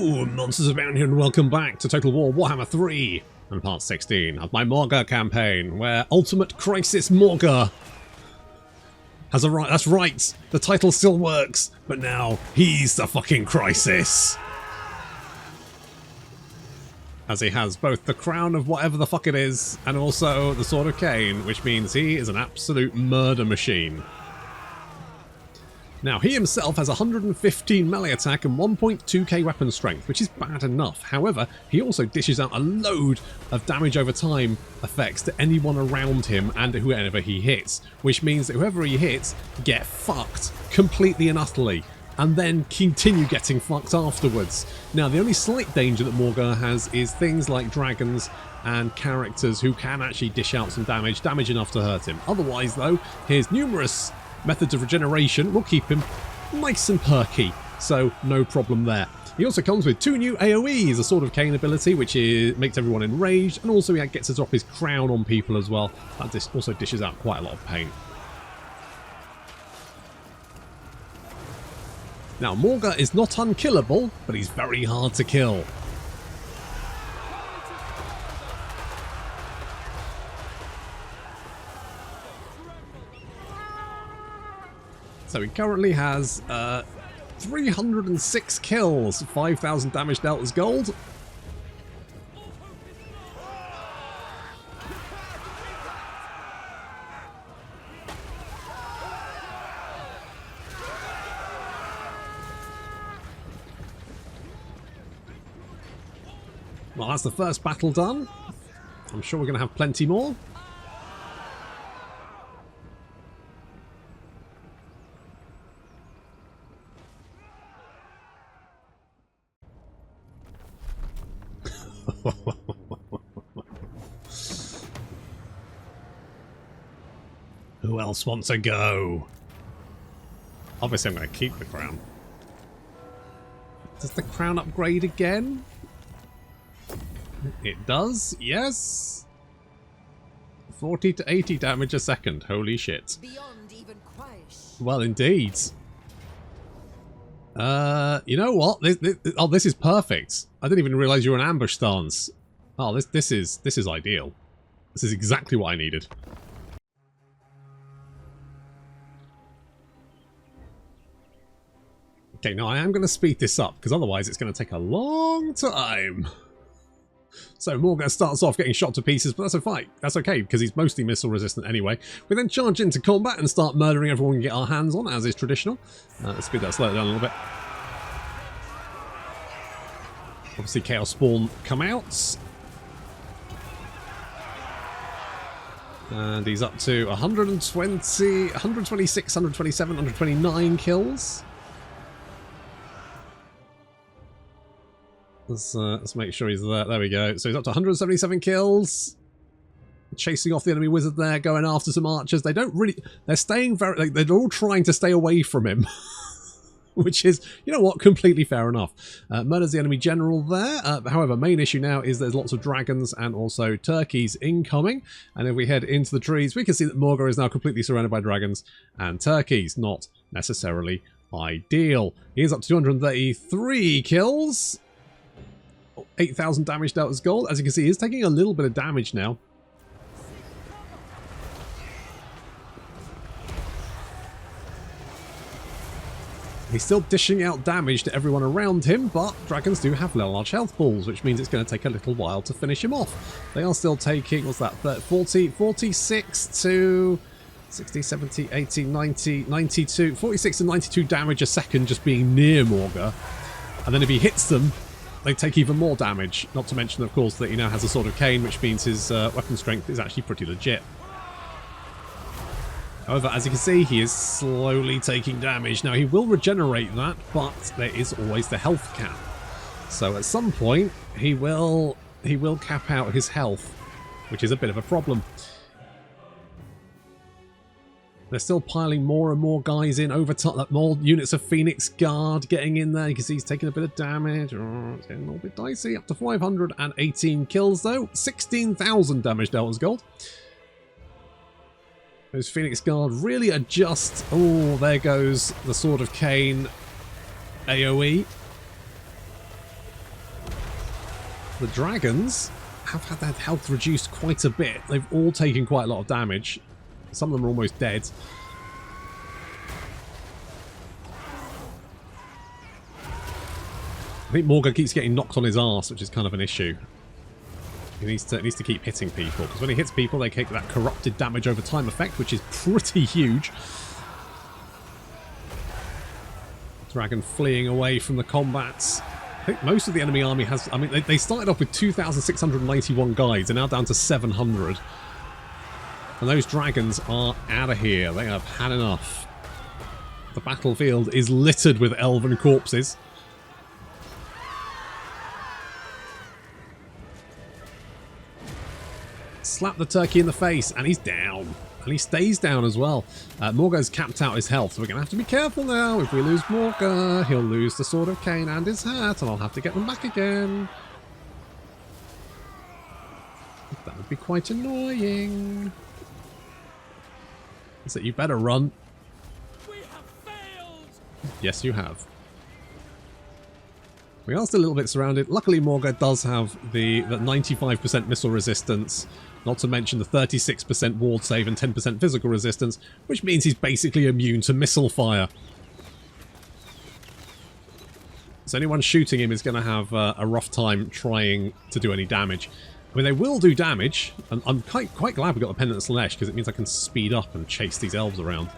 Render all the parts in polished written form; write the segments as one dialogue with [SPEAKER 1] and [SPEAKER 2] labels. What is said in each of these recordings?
[SPEAKER 1] Hello, monsters around here, and welcome back to Total War Warhammer 3 and part 16 of my Morghur campaign, where Ultimate Crisis Morgur has arrived. That's right, the title still works, but now he's the fucking crisis. As he has both the crown of whatever the fuck it is, and also the Sword of Cain, which means he is an absolute murder machine. Now, he himself has 115 melee attack and 1.2k weapon strength, which is bad enough. However, he also dishes out a load of damage over time effects to anyone around him and whoever he hits, which means that whoever he hits get fucked completely and utterly, and then continue getting fucked afterwards. Now, the only slight danger that Morgur has is things like dragons and characters who can actually dish out some damage enough to hurt him. Otherwise, though, his numerous methods of regeneration will keep him nice and perky, so no problem there. He also comes with 2 new AoEs, a Sword of Cain ability, which makes everyone enraged, and also he gets to drop his crown on people as well. That also dishes out quite a lot of pain. Now, Morgur is not unkillable, but he's very hard to kill. So he currently has 306 kills, 5,000 damage dealt as gold. Well, that's the first battle done. I'm sure we're going to have plenty more. Who else wants a go? Obviously I'm going to keep the crown. Does the crown upgrade again? It does, yes. 40 to 80 damage a second, holy shit.
[SPEAKER 2] Beyond even Christ.
[SPEAKER 1] Well, indeed. You know what? This is perfect. I didn't even realise you were in ambush stance. Oh, this is ideal. This is exactly what I needed. Okay, now I am going to speed this up, because otherwise it's going to take a long time. So Morgur starts off getting shot to pieces, but that's a fight. That's okay, because he's mostly missile resistant anyway. We then charge into combat and start murdering everyone we can get our hands on, as is traditional. Let's speed that slightly down a little bit. Obviously Chaos Spawn come out. And he's up to 120, 126, 127, 129 kills. Let's make sure he's there. There we go. So he's up to 177 kills. Chasing off the enemy wizard there, going after some archers. They don't really... They're staying very... Like, they're all trying to stay away from him. Which is, you know what, completely fair enough. Murders the enemy general there. However, main issue now is there's lots of dragons and also turkeys incoming. And if we head into the trees, we can see that Morgur is now completely surrounded by dragons and turkeys. Not necessarily ideal. He is up to 233 kills. 8,000 damage dealt as gold. As you can see, he's taking a little bit of damage now. He's still dishing out damage to everyone around him, but dragons do have large health pools, which means it's going to take a little while to finish him off. They are still taking, what's that, 46 to 60, 70, 80, 90, 92, 46 to 92 damage a second just being near Morgur. And then if he hits them, they take even more damage. Not to mention, of course, that he now has a Sword of Cain, which means his weapon strength is actually pretty legit. However, as you can see, he is slowly taking damage. Now, he will regenerate that, but there is always the health cap. So at some point, he will cap out his health, which is a bit of a problem. They're still piling more and more guys in over top. Like more units of Phoenix Guard getting in there. You can see he's taking a bit of damage. Oh, it's getting a little bit dicey. Up to 518 kills though. 16,000 damage dealt as gold. Those Phoenix Guard really adjust. Oh, there goes the Sword of Cain AoE. The dragons have had their health reduced quite a bit. They've all taken quite a lot of damage. Some of them are almost dead. I think Morgur keeps getting knocked on his arse, which is kind of an issue. He needs to keep hitting people, because when he hits people, they take that corrupted damage over time effect, which is pretty huge. Dragon fleeing away from the combats. I think most of the enemy army has... I mean, they started off with 2,691 guys. They're now down to 700. And those dragons are out of here. They have had enough. The battlefield is littered with elven corpses. Slap the turkey in the face, and he's down. And he stays down as well. Morgur's capped out his health, so we're going to have to be careful now. If we lose Morgur, he'll lose the Sword of Cain and his hat, and I'll have to get them back again. That would be quite annoying. So you better run.
[SPEAKER 3] We have failed.
[SPEAKER 1] Yes, you have. We are still a little bit surrounded. Luckily, Morgur does have the 95% missile resistance, not to mention the 36% ward save and 10% physical resistance, which means he's basically immune to missile fire. So anyone shooting him is going to have a rough time trying to do any damage. I mean, they will do damage, and I'm quite glad we got the Pendant Slanesh, because it means I can speed up and chase these elves around.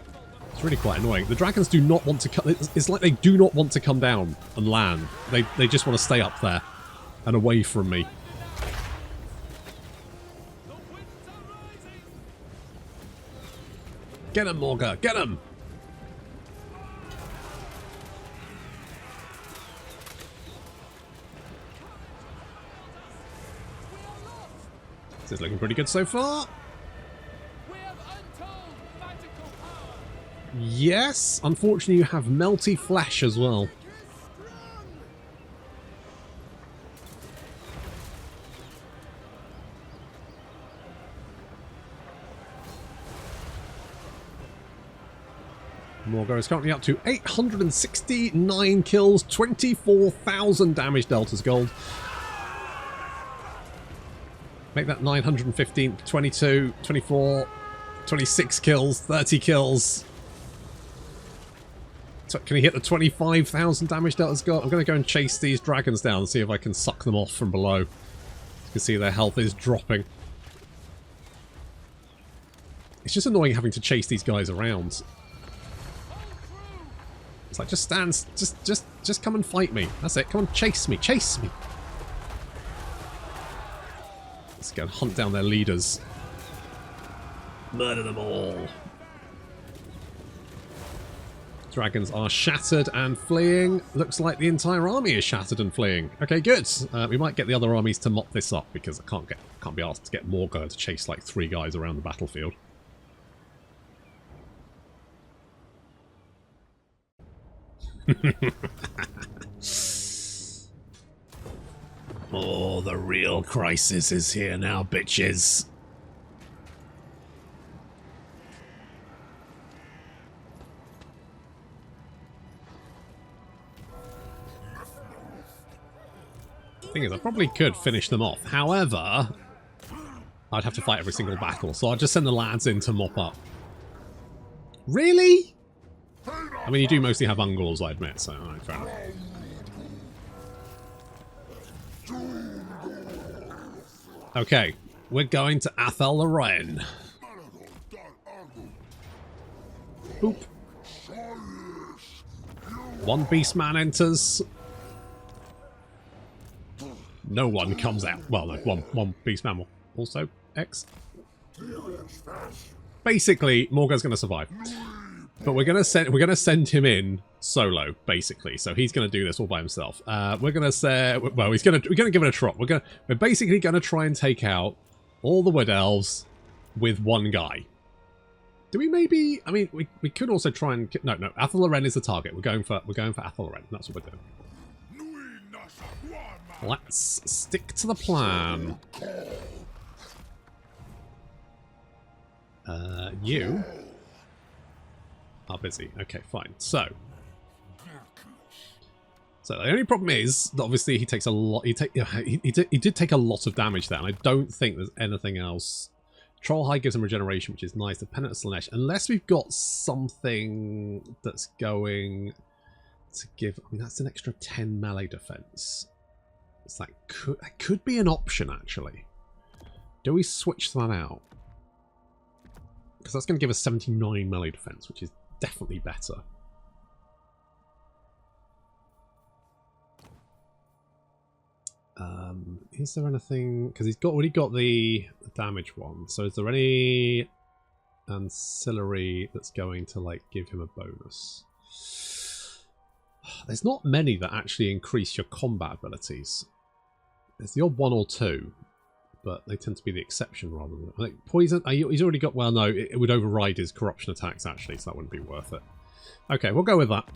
[SPEAKER 1] It's really quite annoying. The dragons do not want to come... It's like they do not want to come down and land. They just want to stay up there and away from me. Get him, Morgur! Get him! This is looking pretty good so far. Yes, unfortunately you have melty flesh as well. Morgur is currently up to 869 kills, 24,000 damage deltas gold. Make that 915, 22, 24, 26 kills, 30 kills. Can he hit the 25,000 damage delta's got? I'm going to go and chase these dragons down and see if I can suck them off from below. You can see their health is dropping. It's just annoying having to chase these guys around. It's like, just stand, just come and fight me. That's it. Come on, chase me, chase me. Let's go and hunt down their leaders. Murder them all. Dragons are shattered and fleeing. Looks like the entire army is shattered and fleeing. Okay, good. We might get the other armies to mop this up, because I can't be asked to get Morgur to chase like 3 guys around the battlefield. Oh, the real crisis is here now, bitches. Thing is, I probably could finish them off. However, I'd have to fight every single battle, so I'll just send the lads in to mop up. Really? I mean, you do mostly have Ungles, I admit, so alright, fair enough. Okay, we're going to Athel Loren. Boop. One beastman enters. No one comes out. Well, no, one beastman will also X. Basically, Morgur's going to survive, but we're going to send him in solo, basically. So he's going to do this all by himself. We're going to say, well, we're going to give it a trot. We're basically going to try and take out all the Wood Elves with one guy. Do we maybe? I mean, we could also try and no. Athel Loren is the target. We're going for Athel Loren. That's what we're doing. Let's stick to the plan. You are busy. Okay, fine. So, So the only problem is that obviously he takes a lot. He did take a lot of damage there, and I don't think there's anything else. Troll High gives him regeneration, which is nice. The Penitent Slanesh, unless we've got something that's going to give. I mean, that's an extra 10 melee defense. So that could be an option actually. Do we switch that out? Because that's going to give us 79 melee defense, which is definitely better. Is there anything? Because he's already got the damage one. So is there any ancillary that's going to like give him a bonus? There's not many that actually increase your combat abilities. There's the odd one or two, but they tend to be the exception rather than... I think poison... He's already got... Well, no, it would override his corruption attacks, actually, so that wouldn't be worth it. Okay, we'll go with that.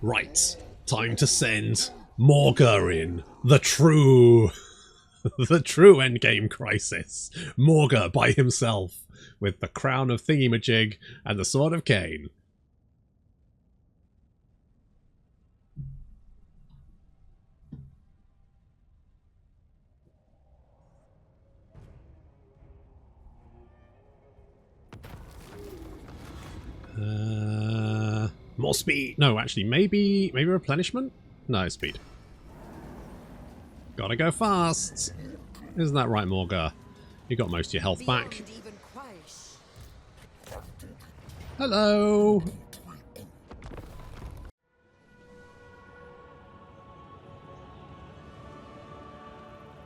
[SPEAKER 1] Right. Time to send Morgur in. The true... the true endgame crisis. Morgur by himself, with the crown of Thingy-Majig and the sword of Cain. More speed. No, actually, maybe replenishment? No, speed. Gotta go fast. Isn't that right, Morgur? You got most of your health back. Hello.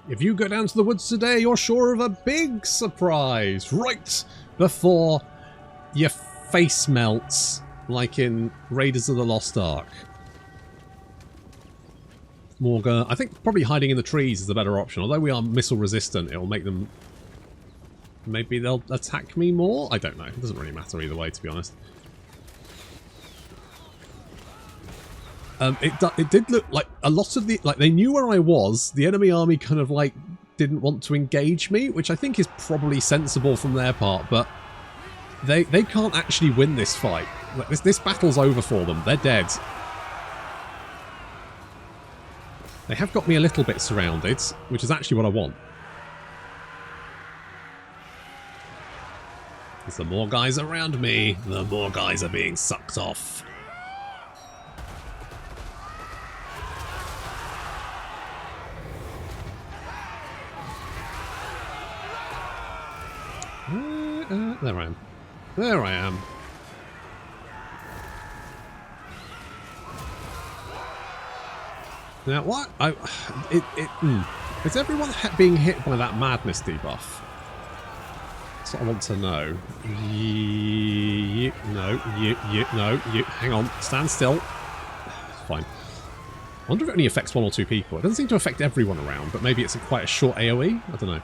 [SPEAKER 1] If you go down to the woods today, you're sure of a big surprise. Right before your face melts, like in Raiders of the Lost Ark. Morgur, I think probably hiding in the trees is the better option. Although we are missile resistant, it will make them... Maybe they'll attack me more? I don't know. It doesn't really matter either way, to be honest. It did look like a lot of the... Like, they knew where I was. The enemy army kind of, like, didn't want to engage me, which I think is probably sensible from their part, but... They can't actually win this fight. Like, this battle's over for them. They're dead. They have got me a little bit surrounded, which is actually what I want. Because the more guys around me, the more guys are being sucked off. There I am. There I am. Now what? Is everyone being hit by that madness debuff? That's what I want to know. No. Hang on. Stand still. Fine. I wonder if it only affects one or two people. It doesn't seem to affect everyone around, but maybe it's quite a short AoE? I don't know.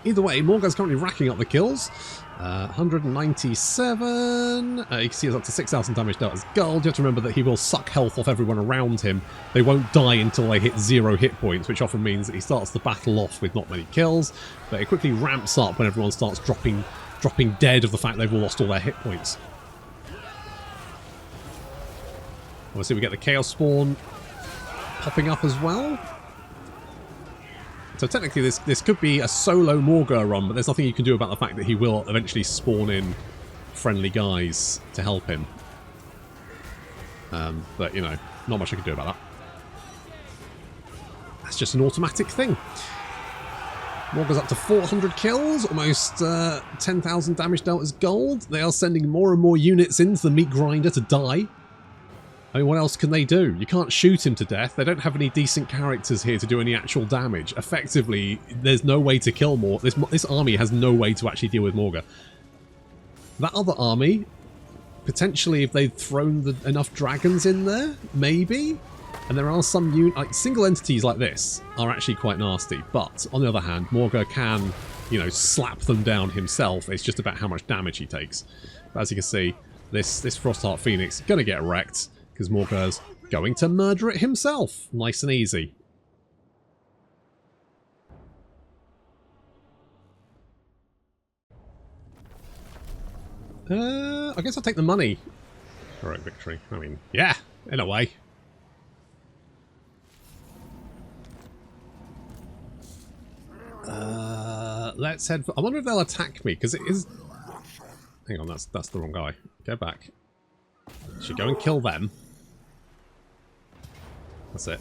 [SPEAKER 1] Either way, Morgur's currently racking up the kills. 197. You can see it's up to 6,000 damage dealt as gold. You have to remember that he will suck health off everyone around him. They won't die until they hit 0 hit points, which often means that he starts the battle off with not many kills. But it quickly ramps up when everyone starts dropping dead of the fact they've lost all their hit points. Obviously, we get the Chaos Spawn popping up as well. So technically this could be a solo Morgur run, but there's nothing you can do about the fact that he will eventually spawn in friendly guys to help him. But, you know, not much I can do about that. That's just an automatic thing. Morgur's up to 400 kills, almost 10,000 damage dealt as gold. They are sending more and more units into the meat grinder to die. I mean, what else can they do? You can't shoot him to death. They don't have any decent characters here to do any actual damage. Effectively, there's no way to kill Morgur. This army has no way to actually deal with Morgur. That other army, potentially if they'd thrown enough dragons in there, maybe? And there are some single entities like this are actually quite nasty. But, on the other hand, Morgur can, you know, slap them down himself. It's just about how much damage he takes. But as you can see, this Frostheart Phoenix is going to get wrecked. Because Morgur's going to murder it himself. Nice and easy. I guess I'll take the money. Heroic victory. I mean, yeah, in a way. Let's head for... I wonder if they'll attack me, because it is... Hang on, that's the wrong guy. Go back. Should go and kill them. That's it.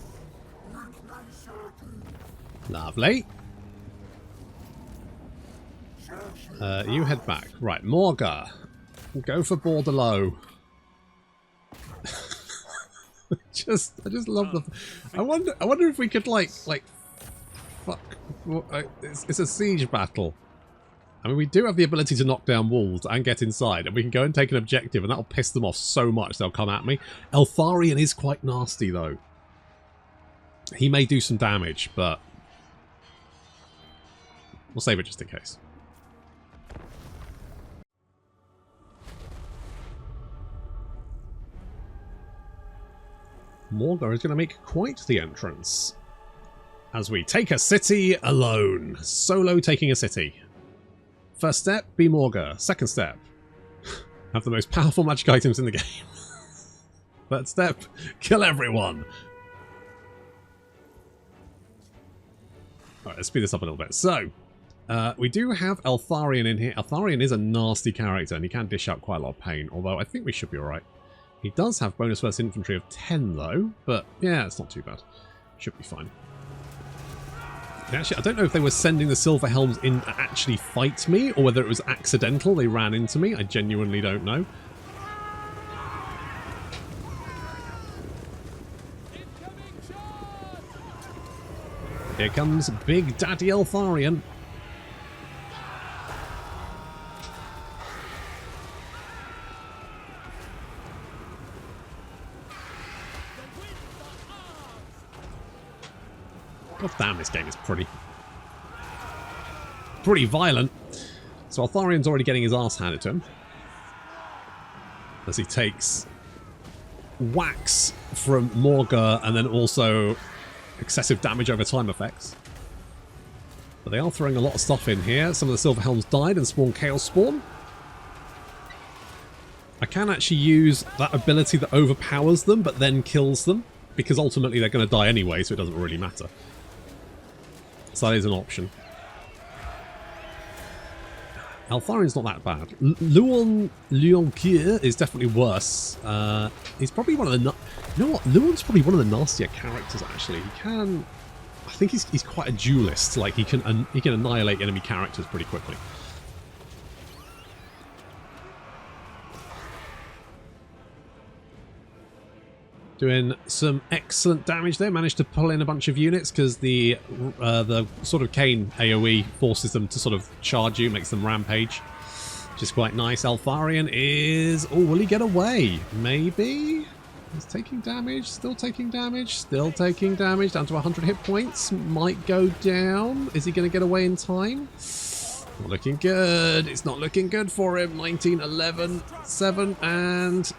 [SPEAKER 1] Lovely. You head back. Right, Morgur. Go for border low. I just love the... I wonder if we could like fuck. It's a siege battle. I mean, we do have the ability to knock down walls and get inside, and we can go and take an objective, and that'll piss them off so much they'll come at me. Eltharion is quite nasty, though. He may do some damage, but we'll save it just in case. Morgur is going to make quite the entrance as we take a city alone. Solo taking a city. First step, be Morgur. Second step, have the most powerful magic items in the game. Third step, kill everyone. Alright, let's speed this up a little bit. So, we do have Eltharion in here. Eltharion is a nasty character and he can dish out quite a lot of pain, although I think we should be alright. He does have bonus first infantry of 10 though, but yeah, it's not too bad. Should be fine. Actually, I don't know if they were sending the Silver Helms in to actually fight me, or whether it was accidental, they ran into me. I genuinely don't know. Here comes Big Daddy Eltharion. God damn, this game is pretty violent. So Eltharion's already getting his ass handed to him as he takes whacks from Morgur and then also excessive damage over time effects. But they are throwing a lot of stuff in here. Some of the Silver Helms died and spawned Chaos Spawn. I can actually use that ability that overpowers them but then kills them, because ultimately they're going to die anyway, so it doesn't really matter. So that is an option. Eltharion's not that bad. Luon is definitely worse. He's probably one of the... You know what? Luon's probably one of the nastier characters, actually. He can... I think he's quite a duelist. Like, he can annihilate enemy characters pretty quickly. Doing some excellent damage there. Managed to pull in a bunch of units because the sort of cane AoE forces them to sort of charge you, makes them rampage, which is quite nice. Eltharion is... Oh, will he get away? Maybe? He's taking damage. Still taking damage. Still taking damage. Down to 100 hit points. Might go down. Is he going to get away in time? Not looking good. It's not looking good for him. 19, 11, 7, and...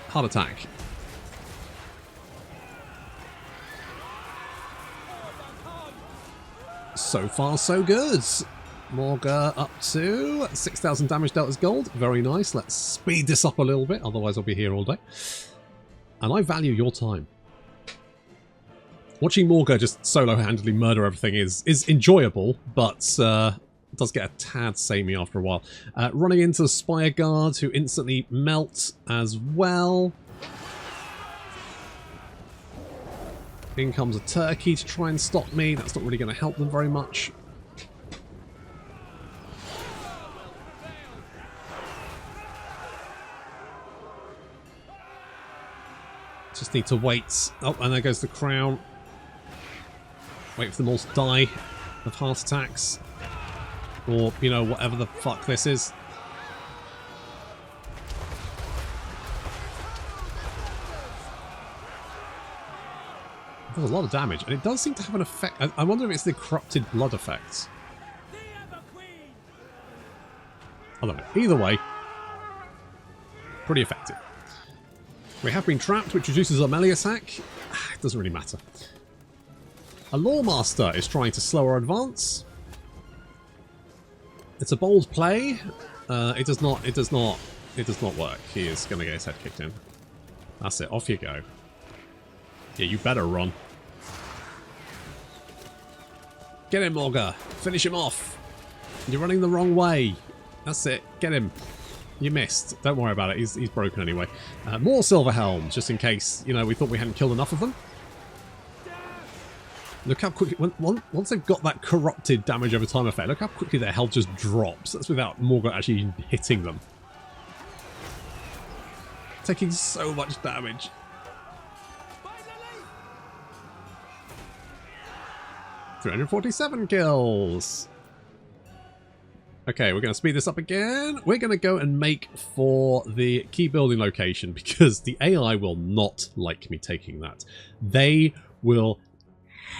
[SPEAKER 1] Heart attack. So far, so good. Morgur up to 6,000 damage dealt as gold. Very nice. Let's speed this up a little bit, otherwise I'll be here all day. And I value your time. Watching Morgur just solo-handedly murder everything is enjoyable, but does get a tad samey after a while. Running into the Spire Guards, who instantly melt as well. In comes a turkey to try and stop me. That's not really going to help them very much. Just need to wait. Oh, and there goes the crown. Wait for them all to die of heart attacks. Or, you know, whatever the fuck this is. Does a lot of damage, and it does seem to have an effect. I wonder if it's the corrupted blood effect. I don't know. Either way, pretty effective. We have been trapped, which reduces our melee attack. It doesn't really matter. A Loremaster is trying to slow our advance. It's a bold play. It does not work. He is going to get his head kicked in. That's it. Off you go. Yeah, you better run. Get him, Morgur. Finish him off. You're running the wrong way. That's it. Get him. You missed. Don't worry about it. He's broken anyway. More silver helms, just in case, you know, we thought we hadn't killed enough of them. Look how quickly, once they've got that corrupted damage over time effect, look how quickly their health just drops. That's without Morgur actually hitting them. Taking so much damage.
[SPEAKER 3] Finally!
[SPEAKER 1] 347 kills. Okay, we're going to speed this up again. We're going to go and make for the key building location because the AI will not like me taking that. They will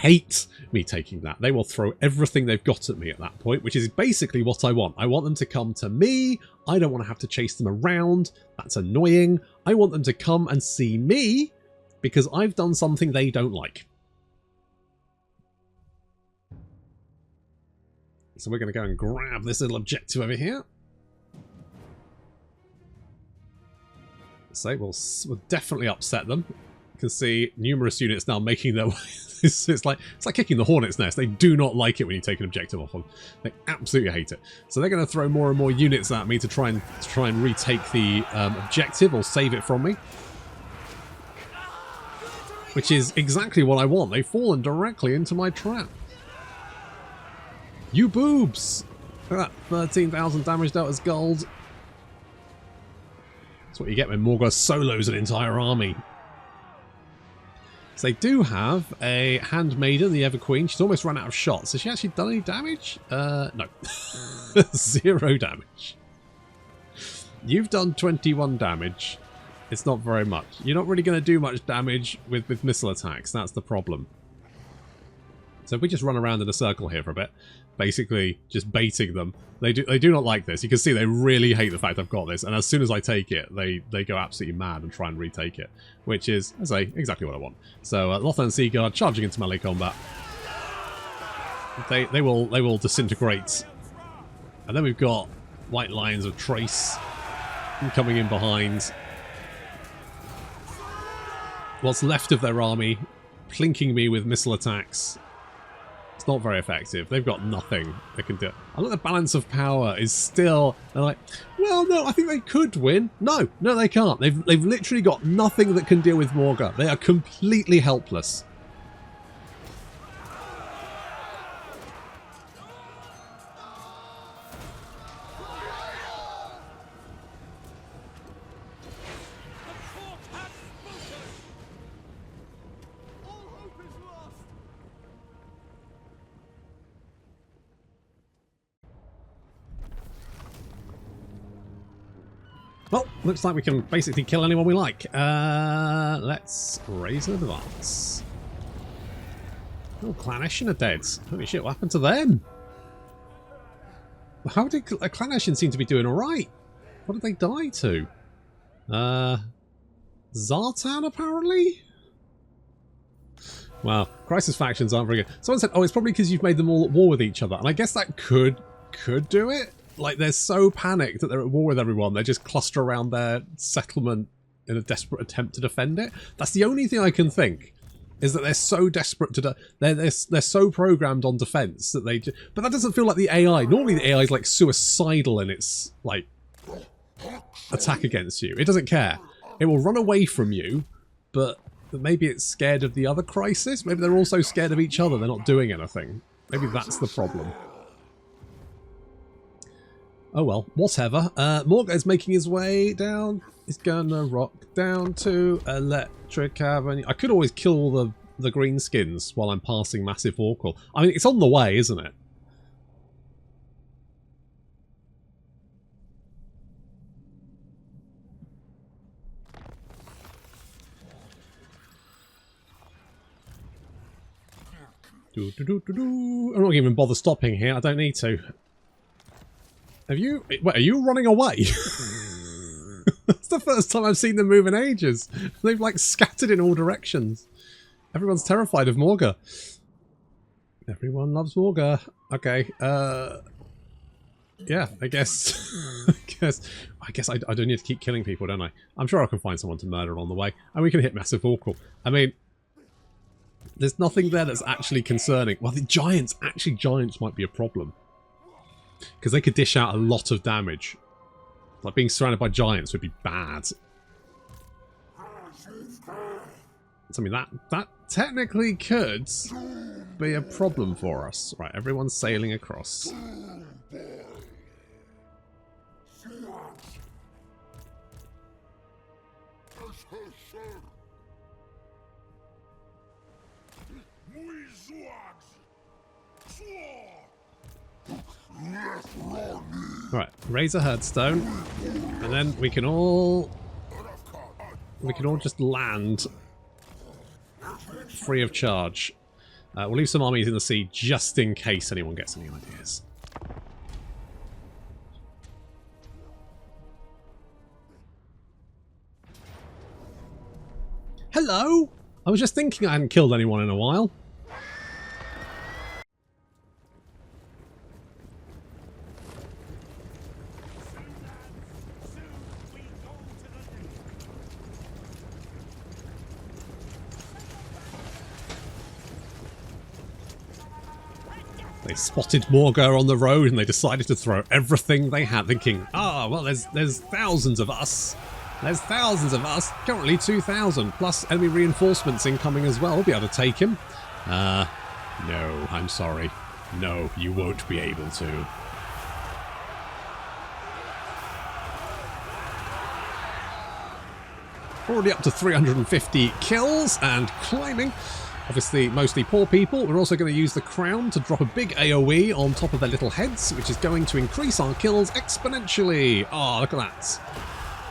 [SPEAKER 1] hate me taking that. They will throw everything they've got at me at that point, which is basically what I want. I want them to come to me. I don't want to have to chase them around. That's annoying. I want them to come and see me because I've done something they don't like. So we're going to go and grab this little objective over here. So we'll definitely upset them. You can see numerous units now making their way. It's like kicking the hornet's nest. They do not like it when you take an objective off them. They absolutely hate it. So they're going to throw more and more units at me to try and retake the objective or save it from me. Which is exactly what I want. They've fallen directly into my trap. You boobs! Look at that, 13,000 damage dealt as gold. That's what you get when Morgur solos an entire army. So they do have a handmaiden, the Ever Queen. She's almost run out of shots. Has she actually done any damage? No. 0 damage. You've done 21 damage. It's not very much. You're not really going to do much damage with missile attacks. That's the problem. So if we just run around in a circle here for a bit, basically just baiting them. They do not like this. You can see they really hate the fact I've got this. And as soon as I take it, they go absolutely mad and try and retake it. Which is, as I say, exactly what I want. So Lothar and Seaguard charging into melee combat. They will disintegrate. And then we've got white lines of Trace coming in behind. What's left of their army plinking me with missile attacks. It's not very effective. They've got nothing they can do. I think the balance of power is still... They're like, well, no, I think they could win. No, they can't. They've literally got nothing that can deal with Morgur. They are completely helpless. Well, looks like we can basically kill anyone we like. Let's raise an advance. Oh, Clanation are dead. Holy shit, what happened to them? How did Clanation seem to be doing alright? What did they die to? Zartan, apparently? Wow, Crisis factions aren't very good. Someone said, oh, it's probably because you've made them all at war with each other. And I guess that could do it. Like, they're so panicked that they're at war with everyone, they just cluster around their settlement in a desperate attempt to defend it. That's the only thing I can think, is that they're so desperate to... They're so programmed on defense that they... But that doesn't feel like the AI. Normally the AI is, like, suicidal in its, like, attack against you. It doesn't care. It will run away from you, but maybe it's scared of the other crisis. Maybe they're also scared of each other. They're not doing anything. Maybe that's the problem. Oh well, whatever. Morgur is making his way down. He's gonna rock down to Electric Avenue. I could always kill the greenskins while I'm passing Massive Orcal. I mean, it's on the way, isn't it? I'm not even bother stopping here. I don't need to. Wait, are you running away? That's the first time I've seen them move in ages. They've like scattered in all directions. Everyone's terrified of Morgur. Everyone loves Morgur. Okay. Yeah, I guess. I guess I do need to keep killing people, don't I? I'm sure I can find someone to murder on the way. And we can hit Massive Orcal. I mean, There's nothing there that's actually concerning. Well, the giants, actually giants might be a problem. Because they could dish out a lot of damage. Like being surrounded by giants would be bad. So, I mean, that technically could be a problem for us. Right, everyone's sailing across. Right, raise a herdstone, and then we can all just land free of charge. We'll leave some armies in the sea just in case anyone gets any ideas. Hello! I was just thinking I hadn't killed anyone in a while. They spotted Morgur on the road and they decided to throw everything they had, thinking, oh, well, there's thousands of us. There's thousands of us. Currently 2,000, plus enemy reinforcements incoming as well. We'll be able to take him. No, I'm sorry. No, you won't be able to. Already up to 350 kills and climbing. Obviously, mostly poor people. We're also going to use the crown to drop a big AoE on top of their little heads, which is going to increase our kills exponentially. Oh, look at that.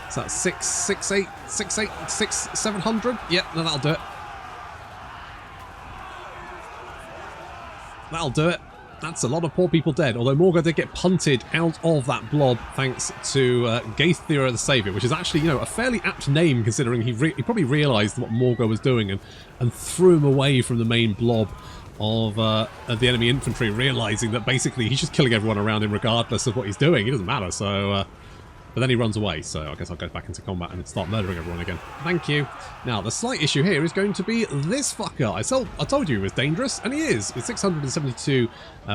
[SPEAKER 1] So that's 700. Yep, no, that'll do it. That'll do it. That's a lot of poor people dead, although Morgur did get punted out of that blob thanks to Gaithira the Saviour, which is actually, you know, a fairly apt name considering he probably realised what Morgur was doing and threw him away from the main blob of the enemy infantry, realising that basically he's just killing everyone around him regardless of what he's doing. It doesn't matter, so... but then he runs away, so I guess I'll go back into combat and start murdering everyone again. Thank you. Now, the slight issue here is going to be this fucker. I told you he was dangerous, and he is. With 672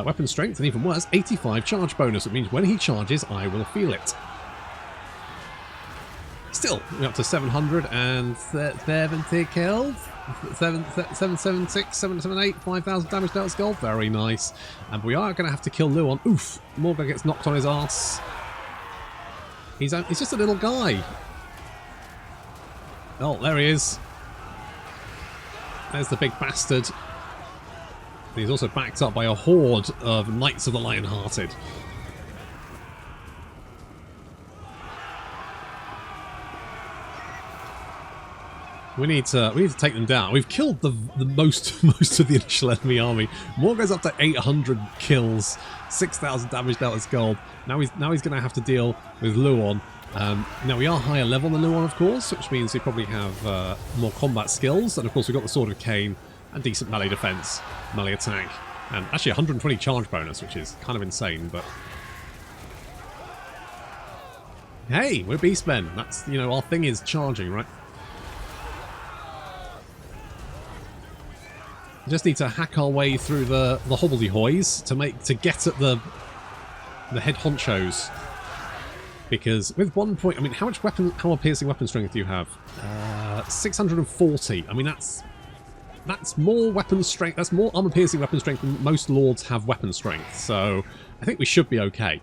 [SPEAKER 1] weapon strength, and even worse, 85 charge bonus. It means when he charges, I will feel it. Still, we're up to 770 kills. 776, 778, 5,000 damage dealt gold. Very nice. And we are going to have to kill Luon. Oof. Morgur gets knocked on his ass. He's just a little guy. Oh, there he is. There's the big bastard. He's also backed up by a horde of Knights of the Lion-Hearted. We need to take them down. We've killed the most of the initial enemy army. Morgur goes up to 800 kills, 6,000 damage dealt as gold. Now he's going to have to deal with Luon. Now we are higher level than Luon, of course, which means we probably have more combat skills. And of course we've got the Sword of Cain and decent melee defense, melee attack, and actually 120 charge bonus, which is kind of insane. But hey, we're beastmen. That's, you know, our thing is charging, right? We just need to hack our way through the hobbledehoys to get at the head honchos. Because with 1 point, I mean, how much piercing weapon strength do you have? 640. I mean, that's more weapon strength. That's more armor piercing weapon strength than most lords have weapon strength. So I think we should be okay.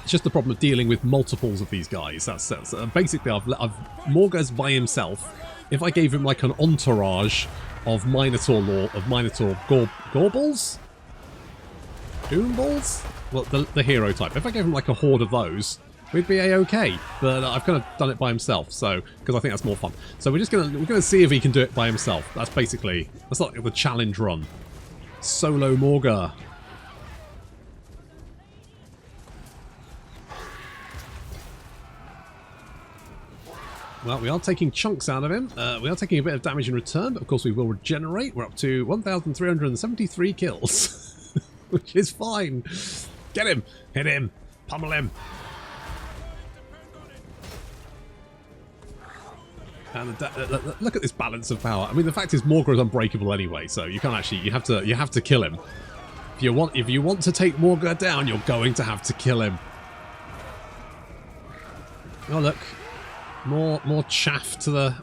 [SPEAKER 1] It's just the problem of dealing with multiples of these guys. That's basically Morgur's by himself. If I gave him like an entourage of Minotaur Gorballs? Doomballs? Well, the hero type. If I gave him like a horde of those, we'd be a-okay. But I've kind of done it by himself, so because I think that's more fun. So we're gonna see if he can do it by himself. That's like the challenge run. Solo Morgur. Well, we are taking chunks out of him. We are taking a bit of damage in return, but of course we will regenerate. We're up to 1,373 kills, which is fine. Get him! Hit him! Pummel him! And look at this balance of power. I mean, the fact is Morgur is unbreakable anyway, so you can't actually. You have to kill him. If you want to take Morgur down, you're going to have to kill him. Oh look, more chaff to the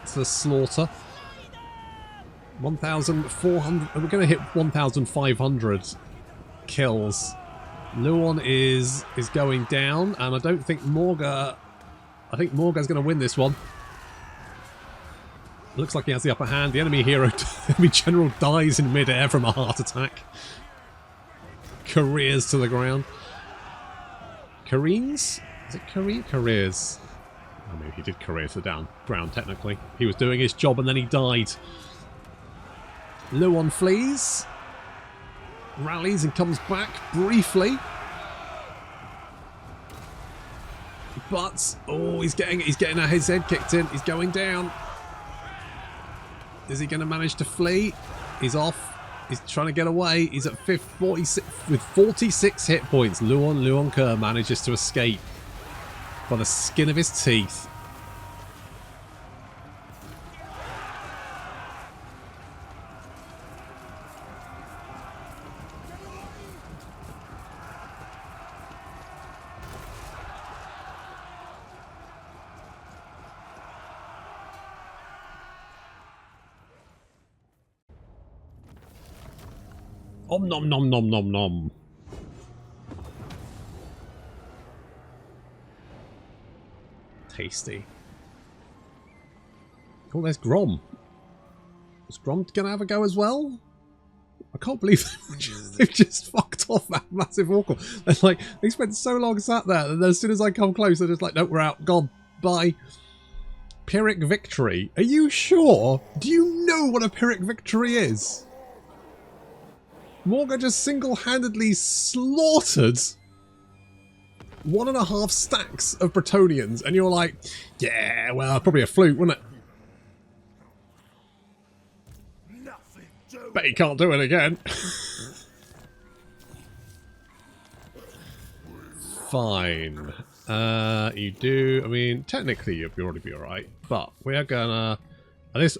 [SPEAKER 1] slaughter. 1,400. We're going to hit 1,500 kills. Luon is going down, and I don't think Morgur. I think Morgur's going to win this one. Looks like he has the upper hand. The enemy hero, enemy general, dies in midair from a heart attack. Careers to the ground. Careens? Is it career? Careers. I mean, he did career to the ground, technically. He was doing his job and then he died. Luon flees. Rallies and comes back briefly. But, oh, he's getting his head kicked in. He's going down. Is he going to manage to flee? He's off. He's trying to get away. He's at 46 with 46 hit points. Luon manages to escape by the skin of his teeth. Om nom nom nom nom nom. Tasty. Oh, there's Grom. Is Grom gonna have a go as well? I can't believe they've just fucked off that massive orcal. They're like, they spent so long sat there, and as soon as I come close, they're just like, nope, we're out, gone, bye. Pyrrhic victory. Are you sure? Do you know what a Pyrrhic victory is? Morgur just single-handedly slaughtered 1.5 stacks of Bretonnians, and you're like, yeah, well, probably a fluke, wasn't it? Bet he can't do it again. Fine. You do, I mean, technically you'll already be alright, but we are gonna... At this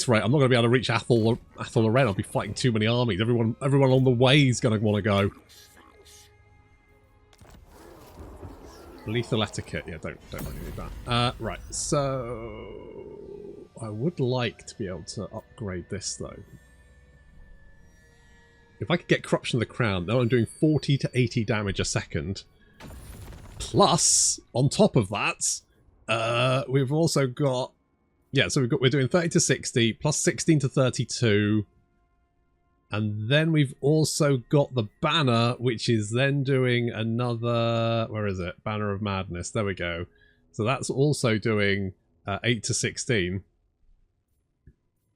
[SPEAKER 1] rate, I'm not going to be able to reach Athel Loren. I'll be fighting too many armies. Everyone on the way is going to want to go. Lethal etiquette. Yeah, don't really need that. Right, so... I would like to be able to upgrade this, though. If I could get Corruption of the Crown, then I'm doing 40 to 80 damage a second. Plus, on top of that, we've also got... Yeah, so we're doing 30 to 60, plus 16 to 32. And then we've also got the banner, which is then doing another... Where is it? Banner of Madness. There we go. So that's also doing 8 to 16.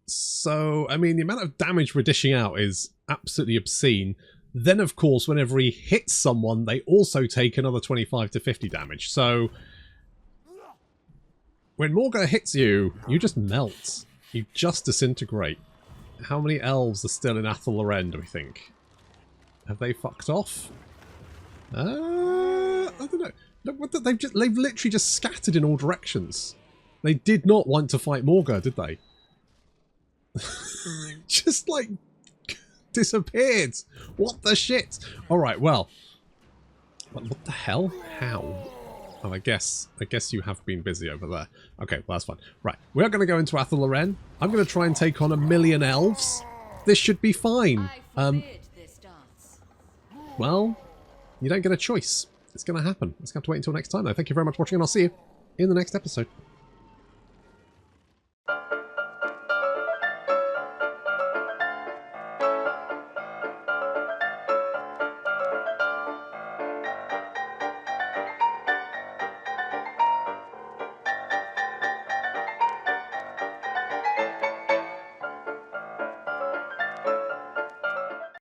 [SPEAKER 1] So, I mean, the amount of damage we're dishing out is absolutely obscene. Then, of course, whenever he hits someone, they also take another 25 to 50 damage. So... When Morgur hits you, you just melt. You just disintegrate. How many elves are still in Athel Loren, do we think? Have they fucked off? I don't know. Look, they've literally just scattered in all directions. They did not want to fight Morgur, did they? Just, like, disappeared. What the shit? Alright, well. What the hell? How? Oh, I guess you have been busy over there. Okay, well, that's fine. Right, we are going to go into Athel Loren. I'm going to try and take on 1,000,000 elves. This should be fine. Well, you don't get a choice. It's going to happen. Let's have to wait until next time, though. Thank you very much for watching, and I'll see you in the next episode.